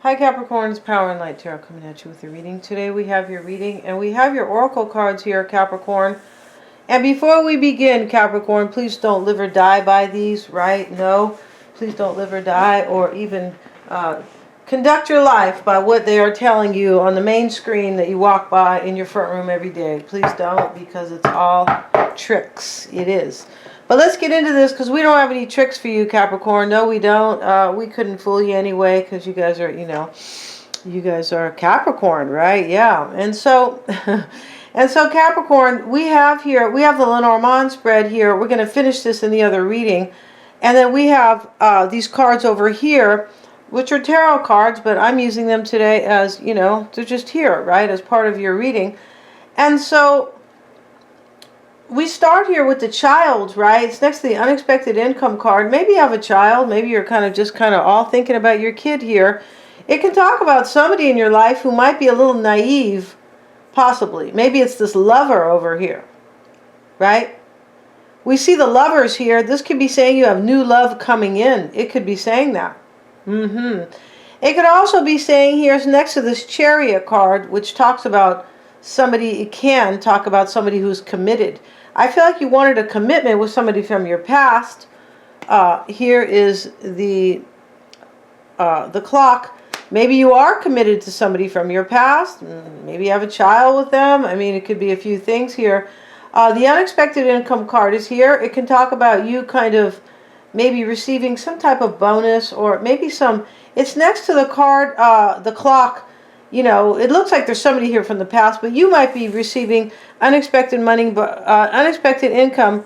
Hi Capricorn, it's Power and Light Tarot coming at you with your reading. Today we have your reading and we have your oracle cards here, Capricorn. And before we begin, Capricorn, please don't live or die by these, right? No, please don't live or die or even conduct your life by what they are telling you on the main screen that you walk by in your front room every day. Please don't, because it's all tricks. It is. But let's get into this because we don't have any tricks for you, Capricorn. No, we don't. We couldn't fool you anyway because you guys are, you guys are Capricorn, right? Yeah. And so, Capricorn, we have the Lenormand spread here. We're going to finish this in the other reading. And then we have these cards over here, which are tarot cards, but I'm using them today as, they're just here, right, as part of your reading. And so we start here with the child, right? It's next to the unexpected income card. Maybe you have a child. Maybe you're kind of all thinking about your kid here. It can talk about somebody in your life who might be a little naive, possibly. Maybe it's this lover over here, right? We see the lovers here. This could be saying you have new love coming in. It could be saying that. It could also be saying here, next to this Chariot card, which talks about somebody, it can talk about somebody who's committed. I feel like you wanted a commitment with somebody from your past. Here is the clock. Maybe you are committed to somebody from your past. Maybe you have a child with them. I mean, it could be a few things here. The unexpected income card is here. It can talk about you kind of maybe receiving some type of bonus, or maybe it's next to the card, the clock. It looks like there's somebody here from the past, but you might be receiving unexpected money, unexpected income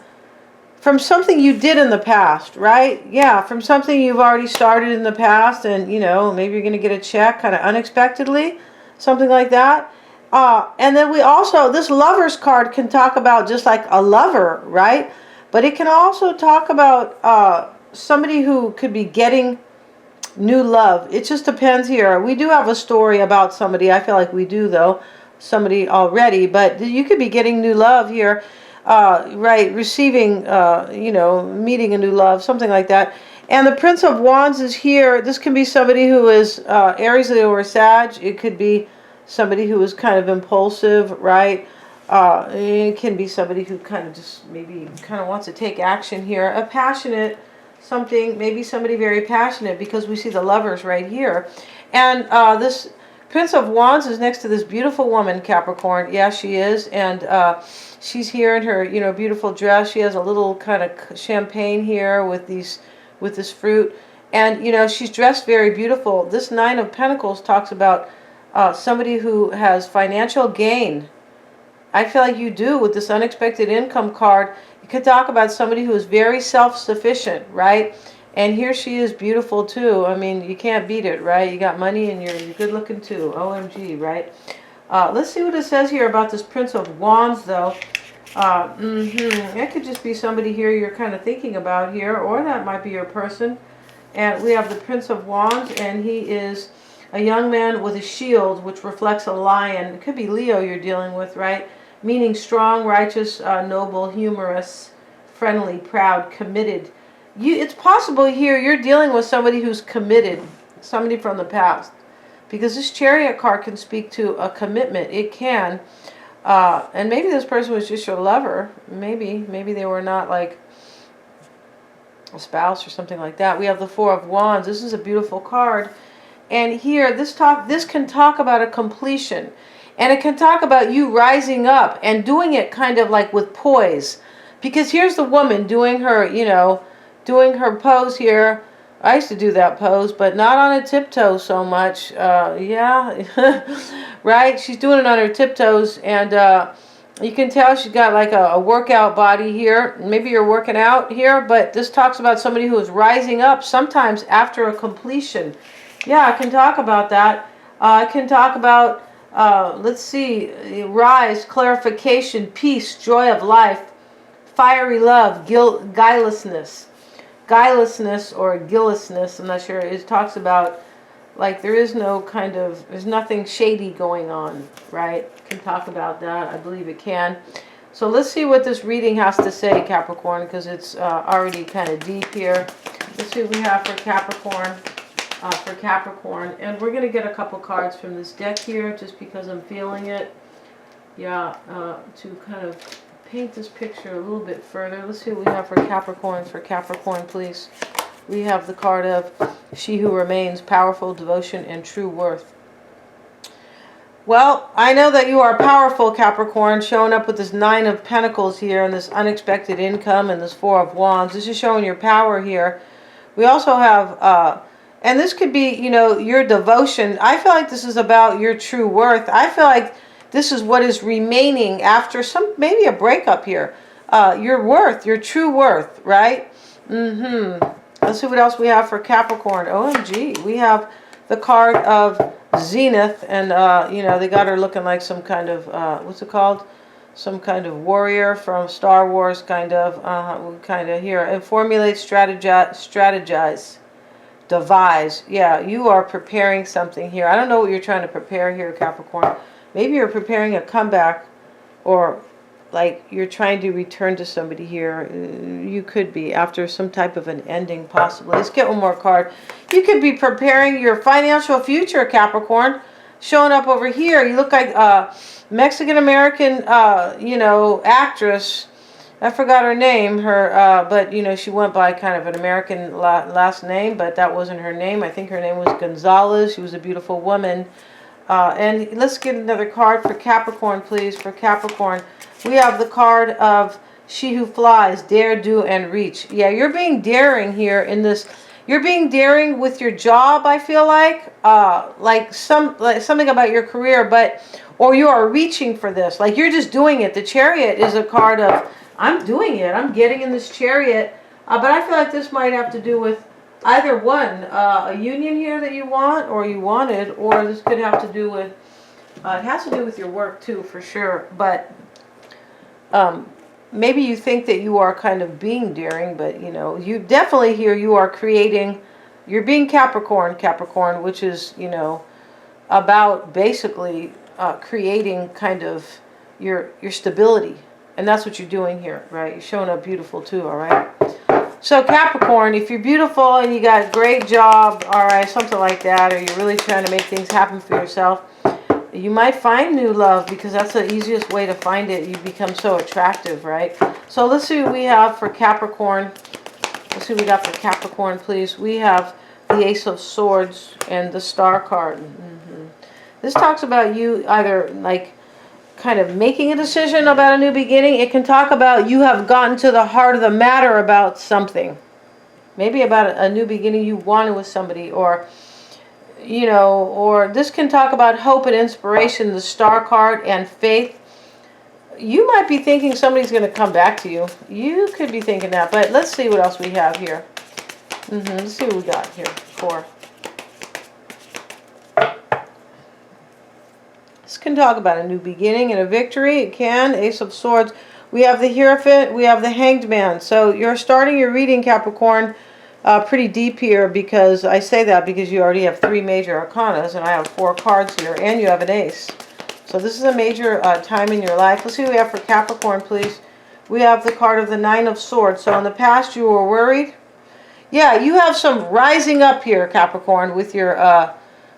from something you did in the past, right? Yeah, from something you've already started in the past, and maybe you're going to get a check kind of unexpectedly, something like that. And then this lover's card can talk about just like a lover, right? But it can also talk about somebody who could be getting new love. It just depends here. We do have a story about somebody. I feel like we do, though, somebody already. But you could be getting new love here, right? Receiving, meeting a new love, something like that. And the Prince of Wands is here. This can be somebody who is Aries, Leo, or Sag. It could be somebody who is kind of impulsive, right? It can be somebody who kind of just maybe kind of wants to take action here. A passionate something, maybe somebody very passionate, because we see the lovers right here. And this Prince of Wands is next to this beautiful woman, Capricorn. Yeah, she is. And she's here in her, beautiful dress. She has a little kind of champagne here with this fruit. And, she's dressed very beautiful. This Nine of Pentacles talks about somebody who has financial gain. I feel like you do with this unexpected income card. You could talk about somebody who is very self-sufficient, right? And here she is, beautiful too. I mean, you can't beat it, right? You got money and you're good looking too. OMG, right? Let's see what it says here about this Prince of Wands, though. That could just be somebody here you're kind of thinking about here, or that might be your person. And we have the Prince of Wands, and he is a young man with a shield, which reflects a lion. It could be Leo you're dealing with, right? Meaning strong, righteous, noble, humorous, friendly, proud, committed. It's possible here you're dealing with somebody who's committed, somebody from the past, because this Chariot card can speak to a commitment. It can. And maybe this person was just your lover. Maybe they were not like a spouse or something like that. We have the Four of Wands. This is a beautiful card. And here, this can talk about a completion. And it can talk about you rising up and doing it kind of like with poise. Because here's the woman doing her, doing her pose here. I used to do that pose, but not on a tiptoe so much. Yeah, right? She's doing it on her tiptoes. And you can tell she's got like a workout body here. Maybe you're working out here, but this talks about somebody who is rising up sometimes after a completion. Yeah, I can talk about that. I can talk about, let's see, rise, clarification, peace, joy of life, fiery love, guilelessness or guilelessness. I'm not sure. It talks about like there's nothing shady going on, right? Can talk about that. I believe it can. So let's see what this reading has to say, Capricorn, because it's already kind of deep here. Let's see what we have for Capricorn. for Capricorn. And we're going to get a couple cards from this deck here just because I'm feeling it. Yeah, to kind of paint this picture a little bit further. Let's see what we have for Capricorn. For Capricorn, please. We have the card of She Who Remains, Powerful, Devotion, and True Worth. Well, I know that you are powerful, Capricorn, showing up with this 9 of Pentacles here and this unexpected income and this 4 of Wands. This is showing your power here. We also have, and this could be, you know, your devotion. I feel like this is about your true worth. I feel like this is what is remaining after maybe a breakup here. Your worth, your true worth, right? Let's see what else we have for Capricorn. OMG, we have the card of Zenith, and you know, they got her looking like some kind of what's it called? Some kind of warrior from Star Wars, kind of here. And formulate, strategize, devise. Yeah, you are preparing something here. I don't know what you're trying to prepare here, Capricorn. Maybe you're preparing a comeback, or like you're trying to return to somebody here. You could be after some type of an ending, possibly. Let's get one more card. You could be preparing your financial future, Capricorn. Showing up over here, you look like Mexican-American, you know, actress. I forgot her name, but, you know, she went by kind of an American last name, but that wasn't her name. I think her name was Gonzalez. She was a beautiful woman. And let's get another card for Capricorn, please. For Capricorn, we have the card of She Who Flies, Dare, Do, and Reach. Yeah, you're being daring here in this. You're being daring with your job, I feel like something about your career, or you are reaching for this. Like you're just doing it. The Chariot is a card of, I'm doing it. I'm getting in this chariot. But I feel like this might have to do with either one, a union here that you want or you wanted, or this could have to do with, it has to do with your work too, for sure. But maybe you think that you are kind of being daring, but you know, you definitely here you are creating, you're being Capricorn, which is, you know, about basically creating kind of your stability. And that's what you're doing here, right? You're showing up beautiful too, all right? So Capricorn, if you're beautiful and you got a great job, all right, something like that, or you're really trying to make things happen for yourself, you might find new love, because that's the easiest way to find it. You become so attractive, right? So let's see what we have for Capricorn. Let's see what we got for Capricorn, please. We have the Ace of Swords and the Star card. This talks about you either like kind of making a decision about a new beginning. It can talk about you have gotten to the heart of the matter about something. Maybe about a new beginning you wanted with somebody, or you know, or this can talk about hope and inspiration, the Star card, and faith. You might be thinking somebody's going to come back to you. You could be thinking that, but let's see what else we have here. Let's see what we got here for. This can talk about a new beginning and a victory. It can. Ace of Swords. We have the Hierophant. We have the Hanged Man. So you're starting your reading, Capricorn, pretty deep here, because I say that because you already have 3 major arcanas, and I have 4 cards here, and you have an ace. So this is a major time in your life. Let's see what we have for Capricorn, please. We have the card of the 9 of Swords. So in the past you were worried. Yeah, you have some rising up here, Capricorn, with your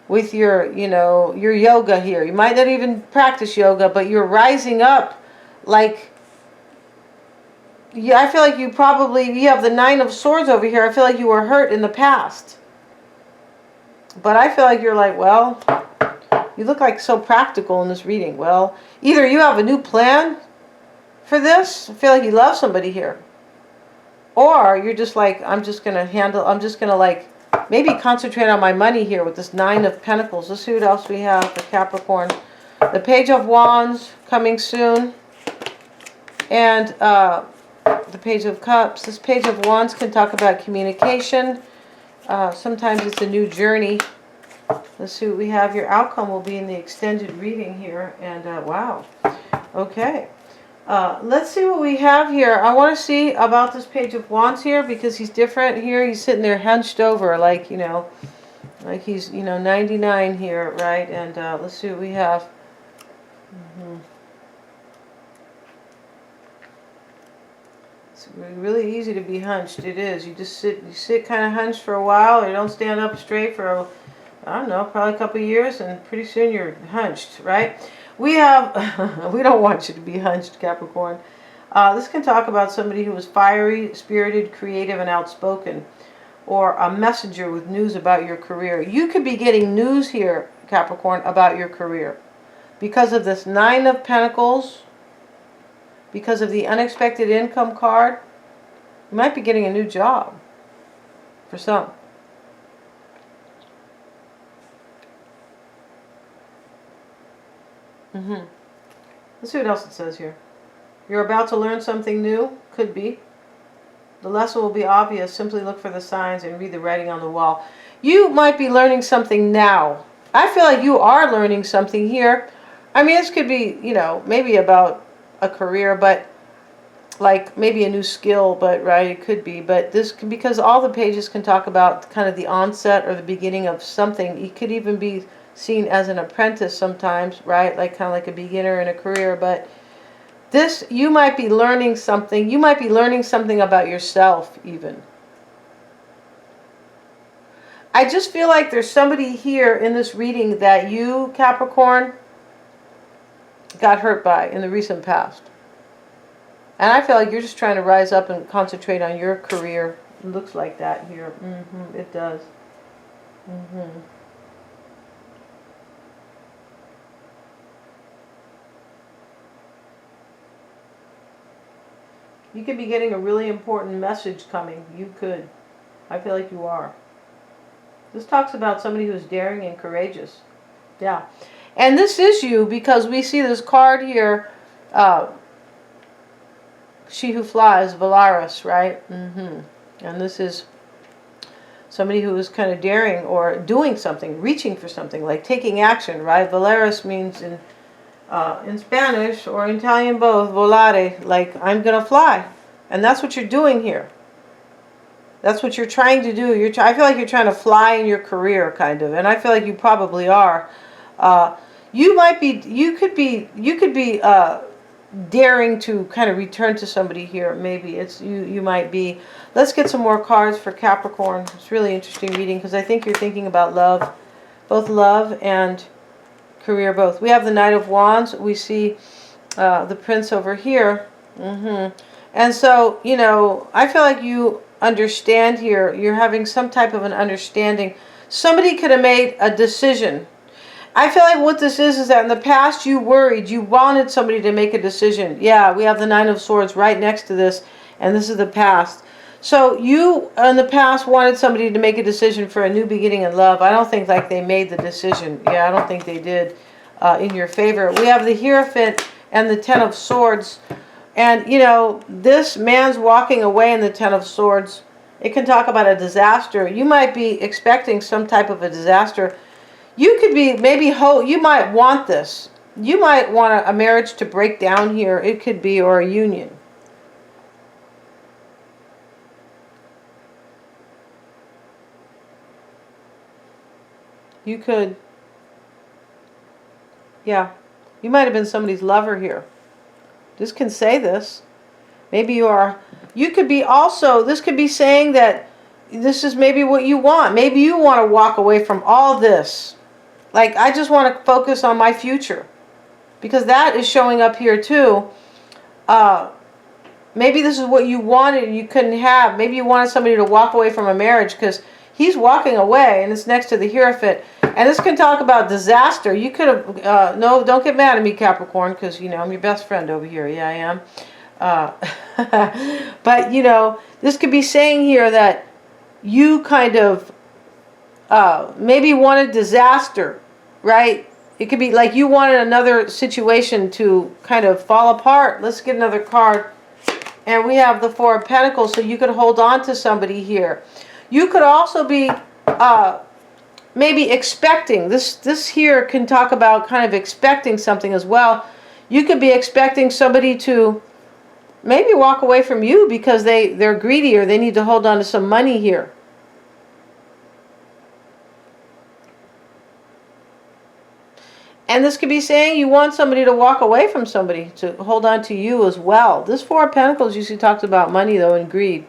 you know, your yoga here. You might not even practice yoga, but you're rising up like, yeah, I feel like you have the 9 of Swords over here. I feel like you were hurt in the past. But I feel like you're like, well, you look like so practical in this reading. Well, either you have a new plan for this. I feel like you love somebody here. Or you're just like, I'm just going to like maybe concentrate on my money here with this 9 of Pentacles. Let's see what else we have for Capricorn. The Page of Wands coming soon. And the Page of Cups. This Page of Wands can talk about communication. Sometimes it's a new journey. Let's see what we have. Your outcome will be in the extended reading here. And wow. Okay. Let's see what we have here. I want to see about this Page of Wands here, because he's different here. He's sitting there hunched over like, you know, like he's, you know, 99 here, right? And let's see what we have. So really easy to be hunched. It is. You sit kind of hunched for a while, or you don't stand up straight for, I don't know, probably a couple of years, and pretty soon you're hunched, right? We have, we don't want you to be hunched, Capricorn. This can talk about somebody who is fiery, spirited, creative, and outspoken, or a messenger with news about your career. You could be getting news here, Capricorn, about your career. Because of this 9 of Pentacles, because of the unexpected income card, you might be getting a new job for some. Let's see what else it says here. You're about to learn something new. Could be. The lesson will be obvious. Simply look for the signs and read the writing on the wall. You might be learning something now. I feel like you are learning something here. I mean, this could be, you know, maybe about a career, but like maybe a new skill, but right, it could be. But this, because all the pages can talk about kind of the onset or the beginning of something. It could even be seen as an apprentice sometimes, right? Like kind of like a beginner in a career. But this, you might be learning something. You might be learning something about yourself even. I just feel like there's somebody here in this reading that you, Capricorn, got hurt by in the recent past. And I feel like you're just trying to rise up and concentrate on your career. It looks like that here. It does. You could be getting a really important message coming. You could. I feel like you are. This talks about somebody who's daring and courageous. Yeah. And this is you, because we see this card here. She who flies, Valaris, right? And this is somebody who is kind of daring or doing something, reaching for something, like taking action, right? Valaris means in Spanish or in Italian both, volare, like I'm going to fly. And that's what you're doing here. That's what you're trying to do. I feel like you're trying to fly in your career, kind of. And I feel like you probably are. You could be daring to kind of return to somebody here. Maybe it's you might be. Let's get some more cards for Capricorn. It's really interesting reading, because I think you're thinking about love, both love and career, both. We have the Knight of Wands. We see the Prince over here. And so, you know, I feel like you understand here. You're having some type of an understanding. Somebody could have made a decision. I feel like what this is that in the past you worried, you wanted somebody to make a decision. Yeah, we have the 9 of Swords right next to this, and this is the past. So you, in the past, wanted somebody to make a decision for a new beginning in love. I don't think like they made the decision. Yeah, I don't think they did in your favor. We have the Hierophant and the 10 of Swords. And, you know, this man's walking away in the 10 of Swords. It can talk about a disaster. You might be expecting some type of a disaster. You could be, maybe, you might want this. You might want a marriage to break down here. It could be, or a union. You could, yeah. You might have been somebody's lover here. This can say this. Maybe you could be also, this could be saying that this is maybe what you want. Maybe you want to walk away from all this. Like, I just want to focus on my future. Because that is showing up here too. Maybe this is what you wanted and you couldn't have. Maybe you wanted somebody to walk away from a marriage, because he's walking away and it's next to the Hierophant. And this can talk about disaster. You could have, no, don't get mad at me, Capricorn, because, you know, I'm your best friend over here. Yeah, I am. But, you know, this could be saying here that you kind of maybe wanted disaster, right? It could be like you wanted another situation to kind of fall apart. Let's get another card. And we have the 4 of Pentacles, so you could hold on to somebody here. You could also be maybe expecting. This here can talk about kind of expecting something as well. You could be expecting somebody to maybe walk away from you because they're greedy, or they need to hold on to some money here. And this could be saying you want somebody to walk away from somebody, to hold on to you as well. This Four of Pentacles usually talks about money, though, and greed.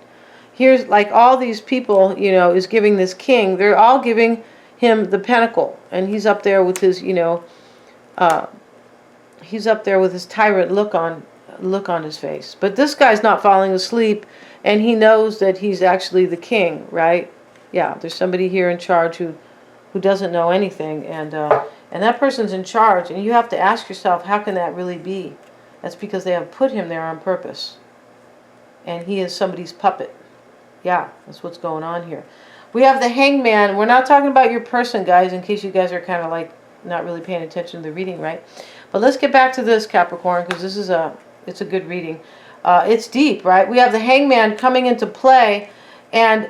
Here's like all these people, you know, is giving this king. They're all giving him the pentacle. And he's up there with his, you know, he's up there with his tyrant look on his face. But this guy's not falling asleep, and he knows that he's actually the king, right? Yeah, there's somebody here in charge who doesn't know anything, and that person's in charge, and you have to ask yourself, how can that really be? That's because they have put him there on purpose, and he is somebody's puppet. Yeah, that's what's going on here. We have the Hangman. We're not talking about your person, guys, in case you guys are kind of like not really paying attention to the reading, right? But let's get back to this, Capricorn, because this is it's a good reading. It's deep, right? We have the Hangman coming into play, and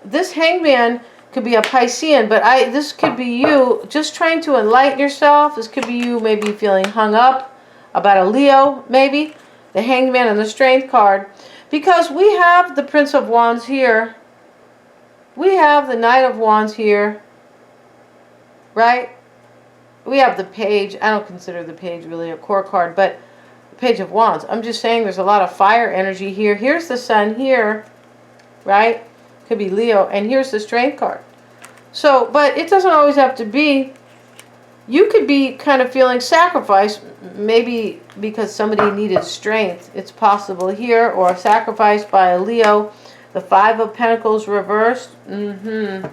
this Hangman could be a Piscean, but this could be you just trying to enlighten yourself. This could be you maybe feeling hung up about a Leo, maybe. The Hangman and the Strength card. Because we have the Prince of Wands here. We have the Knight of Wands here. Right? We have the Page. I don't consider the Page really a core card, but the Page of Wands. I'm just saying there's a lot of fire energy here. Here's the Sun here. Right? Could be Leo, and here's the Strength card. So, but it doesn't always have to be. You could be kind of feeling sacrificed, maybe because somebody needed strength. It's possible here, or sacrificed by a Leo. The Five of Pentacles reversed. Let's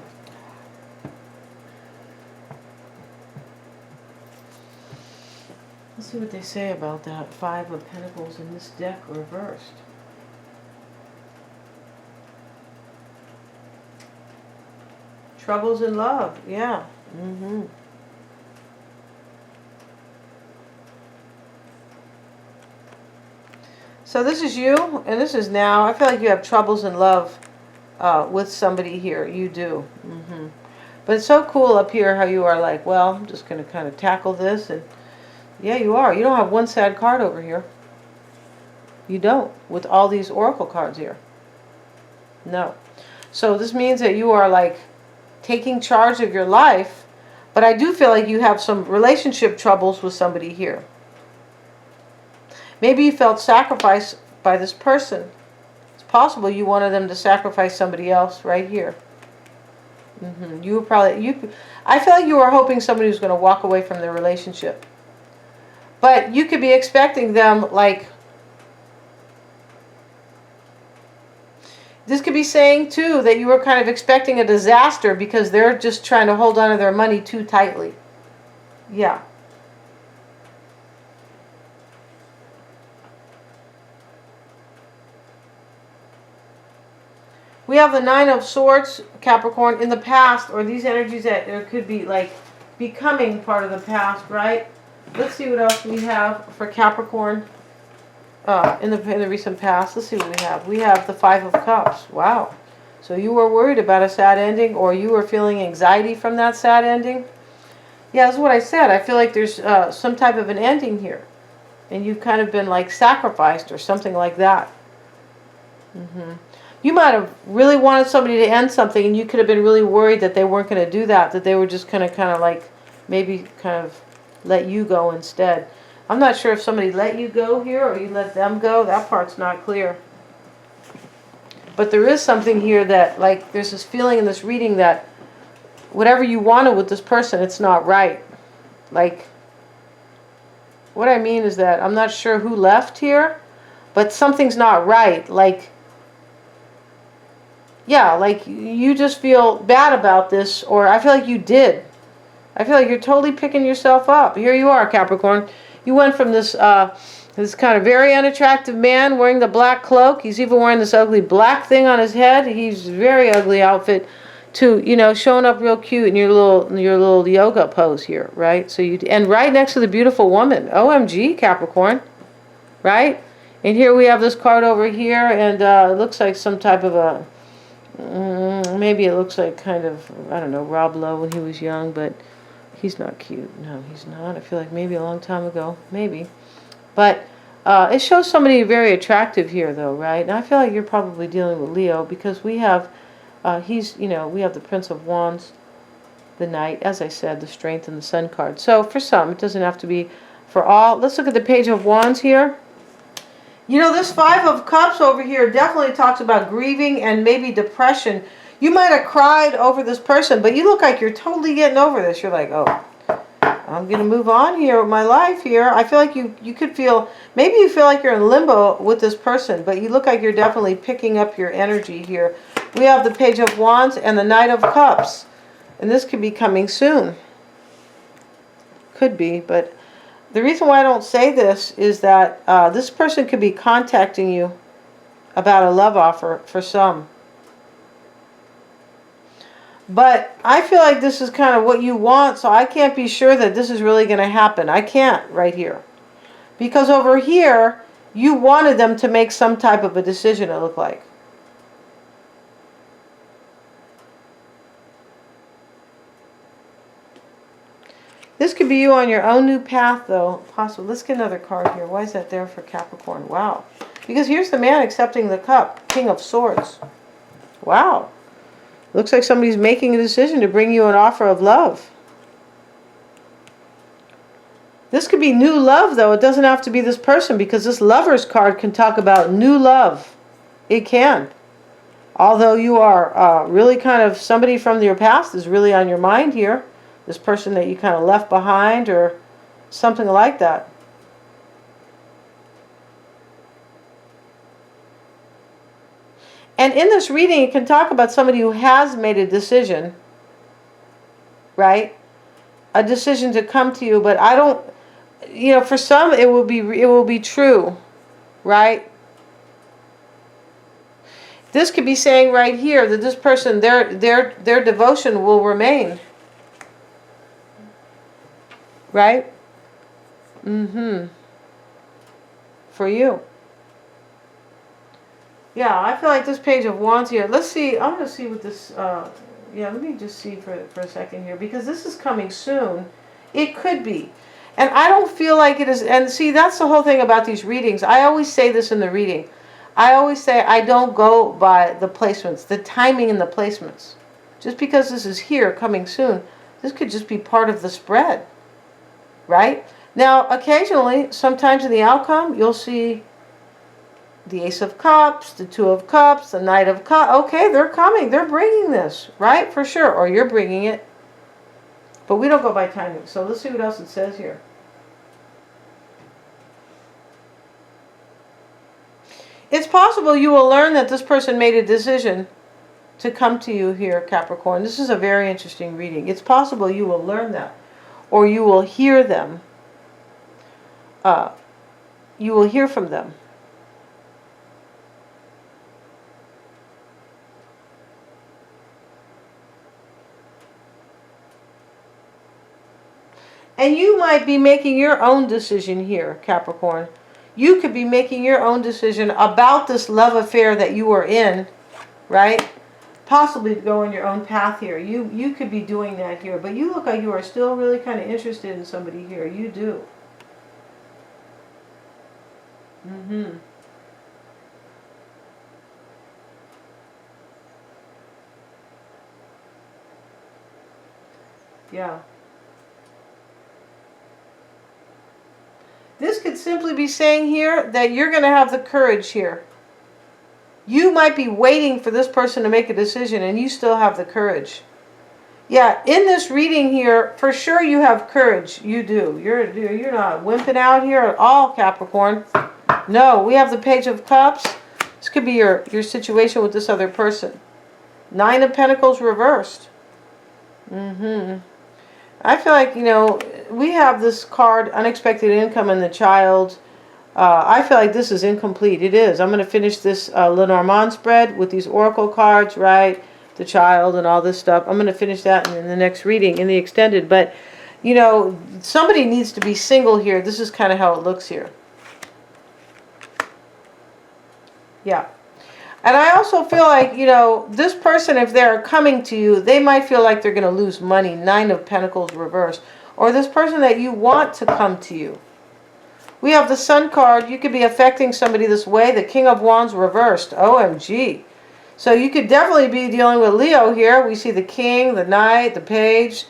see what they say about that Five of Pentacles in this deck reversed. Troubles in love, yeah. So this is you, and this is now. I feel like you have troubles in love with somebody here. You do. But it's so cool up here how you are like, well, I'm just going to kind of tackle this. And yeah, you are. You don't have one sad card over here. You don't, with all these oracle cards here. No. So this means that you are like taking charge of your life, but I do feel like you have some relationship troubles with somebody here. Maybe you felt sacrificed by this person. It's possible you wanted them to sacrifice somebody else right here. You were probably, I feel like you were hoping somebody was going to walk away from their relationship. But you could be expecting them like, this could be saying, too, that you were kind of expecting a disaster because they're just trying to hold on to their money too tightly. Yeah. We have the Nine of Swords, Capricorn, in the past, or these energies that there could be like becoming part of the past, right? Let's see what else we have for Capricorn. In the recent past. Let's see what we have. We have the Five of Cups. Wow. So you were worried about a sad ending, or you were feeling anxiety from that sad ending. Yeah, that's what I said. I feel like there's some type of an ending here. And you've kind of been like sacrificed or something like that. You might have really wanted somebody to end something, and you could have been really worried that they weren't going to do that, that they were just going to kind of like maybe kind of let you go instead. I'm not sure if somebody let you go here or you let them go. That part's not clear. But there is something here that, like, there's this feeling in this reading that whatever you wanted with this person, it's not right. Like, what I mean is that I'm not sure who left here, but something's not right. Like, yeah, like you just feel bad about this, or I feel like you did. I feel like you're totally picking yourself up. Here you are, Capricorn. You went from this this kind of very unattractive man wearing the black cloak. He's even wearing this ugly black thing on his head. He's very ugly outfit, to, you know, showing up real cute in your little yoga pose here, right? So and right next to the beautiful woman. OMG, Capricorn, right? And here we have this card over here, and it looks like some type of a maybe it looks like kind of, I don't know, Rob Lowe when he was young, but he's not cute. No, he's not. I feel like maybe a long time ago. Maybe. But it shows somebody very attractive here, though, right? And I feel like you're probably dealing with Leo, because we have, we have the Prince of Wands. the Knight, as I said, the Strength and the Sun card. So for some, it doesn't have to be for all. Let's look at the Page of Wands here. You know, this Five of Cups over here definitely talks about grieving and maybe depression. You might have cried over this person, but you look like you're totally getting over this. You're like, oh, I'm going to move on here with my life here. I feel like you could feel, maybe you feel like you're in limbo with this person, but you look like you're definitely picking up your energy here. We have the Page of Wands and the Knight of Cups. And this could be coming soon. Could be, but the reason why I don't say this is that this person could be contacting you about a love offer for some. But I feel like this is kind of what you want, so I can't be sure that this is really going to happen. I can't right here. Because over here, you wanted them to make some type of a decision, it looked like. This could be you on your own new path, though. Possible. Let's get another card here. Why is that there for Capricorn? Wow. Because here's the man accepting the cup. King of Swords. Wow. Looks like somebody's making a decision to bring you an offer of love. This could be new love, though. It doesn't have to be this person, because this Lovers card can talk about new love. It can. Although you are really kind of, somebody from your past is really on your mind here. This person that you kind of left behind or something like that. And in this reading, it can talk about somebody who has made a decision, right? A decision to come to you, but I don't, you know, for some it will be true, right? This could be saying right here that this person, their devotion will remain. Right? For you. Yeah, I feel like this Page of Wands here. Let's see. I'm going to see what this... yeah, let me just see for a second here. Because this is coming soon. It could be. And I don't feel like it is... And see, that's the whole thing about these readings. I always say this in the reading. I always say I don't go by the placements. The timing and the placements. Just because this is here, coming soon. This could just be part of the spread. Right? Now, occasionally, sometimes in the outcome, you'll see the Ace of Cups, the Two of Cups, the Knight of Cups. Okay, they're coming. They're bringing this, right? For sure. Or you're bringing it. But we don't go by timing. So let's see what else it says here. It's possible you will learn that this person made a decision to come to you here, Capricorn. This is a very interesting reading. It's possible you will learn that. Or you will hear them. You will hear from them. And you might be making your own decision here, Capricorn. You could be making your own decision about this love affair that you are in, right? Possibly to go on your own path here. You could be doing that here. But you look like you are still really kind of interested in somebody here. You do. Yeah. This could simply be saying here that you're going to have the courage here. You might be waiting for this person to make a decision and you still have the courage. Yeah, in this reading here, for sure you have courage. You do. You're not wimping out here at all, Capricorn. No, we have the Page of Cups. This could be your situation with this other person. Nine of Pentacles reversed. I feel like, you know, we have this card, unexpected income and the child. I feel like this is incomplete. It is. I'm going to finish this Lenormand spread with these oracle cards, right? The child and all this stuff. I'm going to finish that in the next reading, in the extended. But, you know, somebody needs to be single here. This is kind of how it looks here. Yeah. And I also feel like, you know, this person, if they're coming to you, they might feel like they're going to lose money. Nine of Pentacles reversed. Or this person that you want to come to you. We have the Sun card. You could be affecting somebody this way. The King of Wands reversed. OMG. So you could definitely be dealing with Leo here. We see the king, the knight, the page,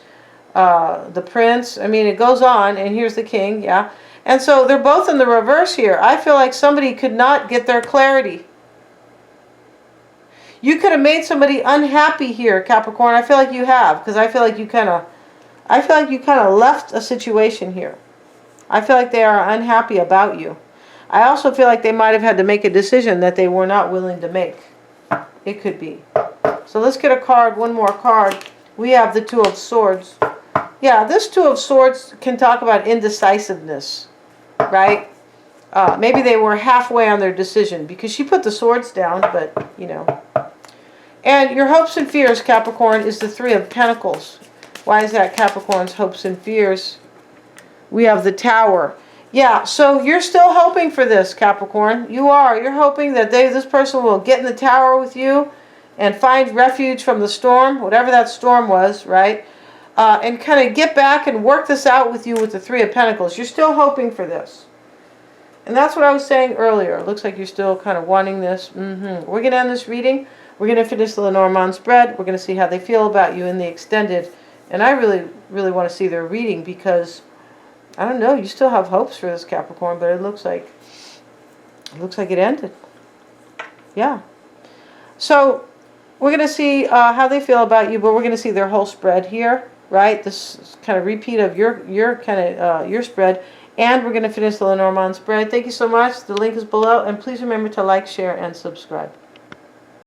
the prince. I mean, it goes on, and here's the king, yeah. And so they're both in the reverse here. I feel like somebody could not get their clarity. You could have made somebody unhappy here, Capricorn. I feel like you have, because I feel like you kind of left a situation here. I feel like they are unhappy about you. I also feel like they might have had to make a decision that they were not willing to make. It could be. So let's get a card, one more card. We have the Two of Swords. Yeah, this Two of Swords can talk about indecisiveness, right? Maybe they were halfway on their decision, because she put the swords down, but, you know. And your hopes and fears, Capricorn, is the Three of Pentacles. Why is that, Capricorn's hopes and fears? We have the Tower. Yeah, so you're still hoping for this, Capricorn. You are. You're hoping that this person will get in the tower with you and find refuge from the storm, whatever that storm was, right? And kind of get back and work this out with you with the Three of Pentacles. You're still hoping for this. And that's what I was saying earlier. It looks like you're still kind of wanting this. We're going to end this reading. We're going to finish the Lenormand spread. We're going to see how they feel about you in the extended. And I really, really want to see their reading, because I don't know, you still have hopes for this, Capricorn, but it looks like it ended. Yeah. So we're going to see how they feel about you, but we're going to see their whole spread here, right? This kind of repeat of your spread, and we're going to finish the Lenormand spread. Thank you so much. The link is below, and please remember to like, share, and subscribe.